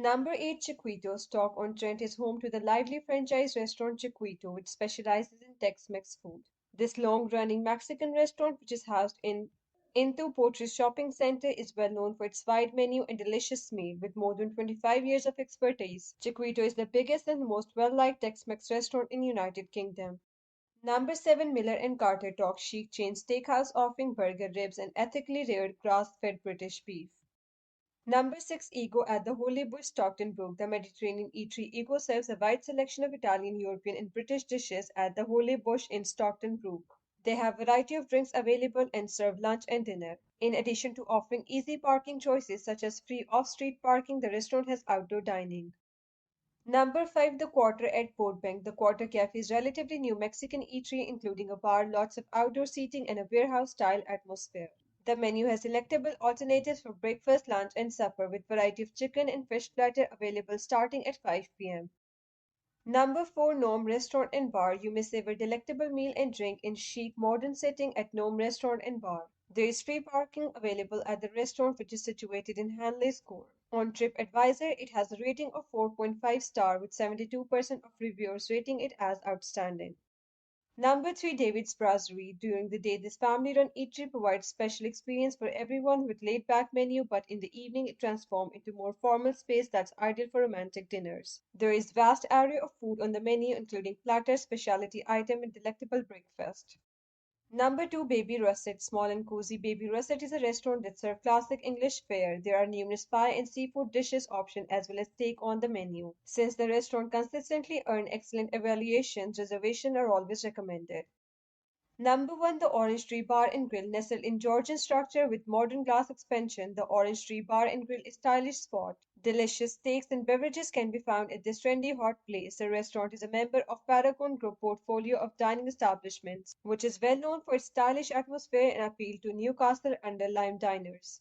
Number 8 Chiquito, Stoke-on-Trent is home to the lively franchise restaurant Chiquito, which specializes in Tex-Mex food. This long-running Mexican restaurant, which is housed into Potteries Shopping Center, is well known for its wide menu and delicious meal. With more than 25 years of expertise, Chiquito is the biggest and most well-liked Tex-Mex restaurant in United Kingdom. Number 7 Miller and Carter Talk Chic Chain Steakhouse offering burger ribs and ethically reared grass-fed British beef. Number 6 Ego at the Holy Bush, Stockton Brook. The Mediterranean eatery Ego serves a wide selection of Italian, European, and British dishes at the Holy Bush in Stockton Brook. They have a variety of drinks available and serve lunch and dinner. In addition to offering easy parking choices such as free off-street parking, the restaurant has outdoor dining. Number 5 The Quarter at Portbank. The Quarter Cafe is relatively new Mexican eatery including a bar, lots of outdoor seating, and a warehouse-style atmosphere. The menu has selectable alternatives for breakfast, lunch, and supper with variety of chicken and fish platter available starting at 5 p.m. Number 4 Gnome Restaurant and Bar. You may savor delectable meal and drink in chic modern setting at Gnome Restaurant and Bar. There is free parking available at the restaurant which is situated in Hanley Square. On TripAdvisor, it has a rating of 4.5 star with 72% of reviewers rating it as outstanding. Number 3 David's Brasserie. During the day, this family-run eatery provides special experience for everyone with laid-back menu, but in the evening it transforms into more formal space that's ideal for romantic dinners. There is vast array of food on the menu, including platters, specialty item, and delectable breakfast. Number 2 Baby Russet. Small and cozy Baby Russet is a restaurant that serves classic English fare. There are numerous pie and seafood dishes options as well as steak on the menu. Since the restaurant consistently earns excellent evaluations, reservations are always recommended. Number 1 The Orange Tree Bar and Grill. Nestled in Georgian structure with modern glass expansion, the Orange Tree Bar and Grill is a stylish spot. Delicious steaks and beverages can be found at this trendy hot place. The restaurant is a member of Paragon Group portfolio of dining establishments, which is well known for its stylish atmosphere and appeal to Newcastle under Lyme diners.